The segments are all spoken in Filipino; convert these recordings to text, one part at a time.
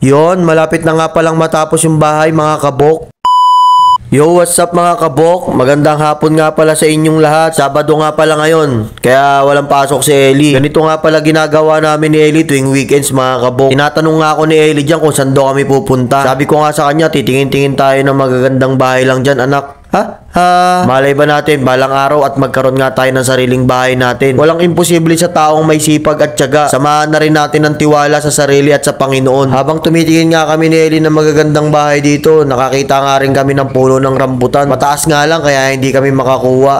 Yon, malapit na nga palang matapos yung bahay mga kabok. Yo, what's up mga kabok? Magandang hapon nga pala sa inyong lahat. Sabado nga pala ngayon, kaya walang pasok si Eli. Ganito nga pala ginagawa namin ni Eli tuwing weekends mga kabok. Tinatanong nga ako ni Eli dyan kung saan daw kami pupunta. Sabi ko nga sa kanya, titingin-tingin tayo ng magagandang bahay lang dyan anak. Malay ba natin balang araw at magkaroon nga tayo ng sariling bahay natin. Walang imposible sa taong may sipag at tiyaga. Samahan na rin natin ng tiwala sa sarili at sa Panginoon. Habang tumitingin nga kami ni Eli ng magagandang bahay dito, nakakita nga rin kami ng puno ng rambutan. Mataas nga lang kaya hindi kami makakuha.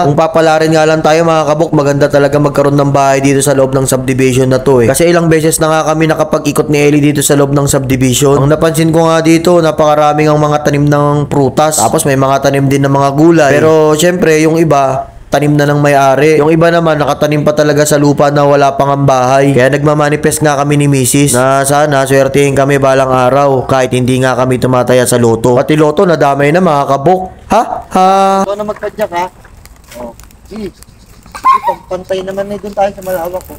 Kung papalarin nga lang tayo mga kabok, maganda talaga magkaroon ng bahay dito sa loob ng subdivision na to Kasi ilang beses na nga kami nakapag-ikot ni Eli dito sa loob ng subdivision. Ang napansin ko nga dito, napakaraming ang mga tanim ng prutas. Tapos may mga tanim din ng mga gulay. Pero syempre yung iba tanim na ng may-ari. Yung iba naman nakatanim pa talaga sa lupa na wala pang ang bahay. Kaya nagmamanifest nga kami ni Mrs. na sana swertihin kami balang araw kahit hindi nga kami tumataya sa loto. Pati loto nadamay na mga kabok. Ito na magpadyak ha. Pantay naman na doon tayo sa malawak ko.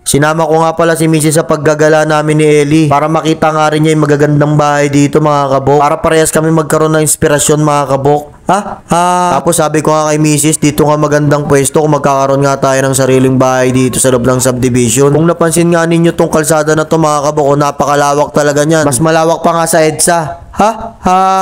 Sinama ko nga pala si Mrs. sa paggagala namin ni Eli para makita nga rin niya yung magagandang bahay dito mga kabok. Para parehas kami magkaroon ng inspirasyon mga kabok. Tapos sabi ko nga kay Mrs. dito nga magandang pwesto kung magkakaroon nga tayo ng sariling bahay dito sa loob ng subdivision. Kung napansin nga ninyo tong kalsada na to mga kabok, napakalawak talaga niyan. Mas malawak pa nga sa EDSA.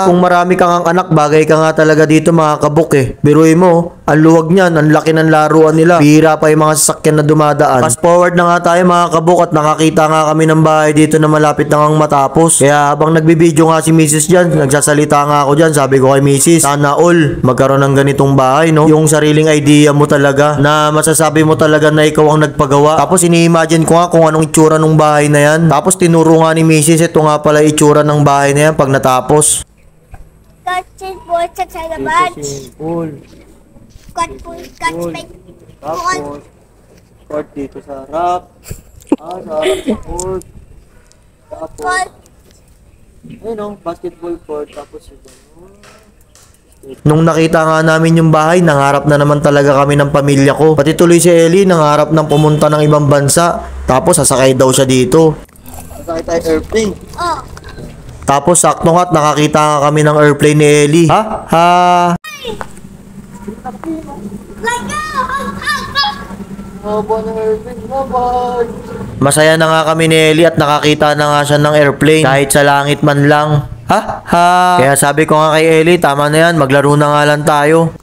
Kung marami kang ang anak, bagay ka nga talaga dito mga kabok Biruin mo, ang luwag niyan, ang laki ng laruan nila. Bihira pa yung mga sasakyan na dumadaan. Fast forward na nga tayo mga kabok at nakakita nga kami ng bahay dito na malapit na ngang matapos. Kaya habang nagbibideo nga si Mrs. dyan, nagsasalita nga ako dyan, sabi ko kay Mrs. sana all magkaroon ng ganitong bahay, no? Yung sariling idea mo talaga na masasabi mo talaga na ikaw ang nagpagawa. Tapos ini-imagine ko nga kung anong itsura ng bahay na yan. Tapos tinuro nga ni Mrs. ito nga pala itsura ng bahay na yan pag natapos. Catching ball sa Salabats. Tapos, court dito sa harap. Sa harap sa court. Tapos, basketball court. Tapos Nung nakita nga namin yung bahay, nangarap na naman talaga kami ng pamilya ko. Pati tuloy si Eli, nangarap ng pumunta ng ibang bansa. Tapos sasakay daw siya dito. sasakay tayo airplane. Tapos sakto nga't nakakita nga kami ng airplane ni Eli. Masaya na nga kami ni Eli at nakakita na nga siya ng airplane kahit sa langit man lang. Kaya sabi ko nga kay Eli, tama na yan, maglaro na nga lang tayo.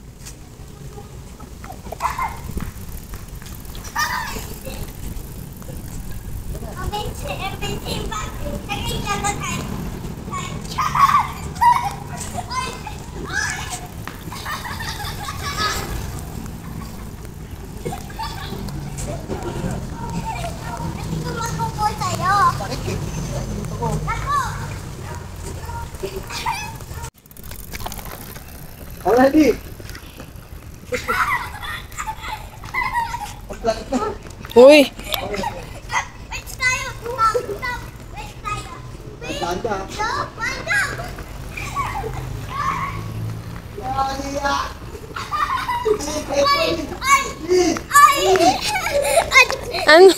Already. Uy! Ano?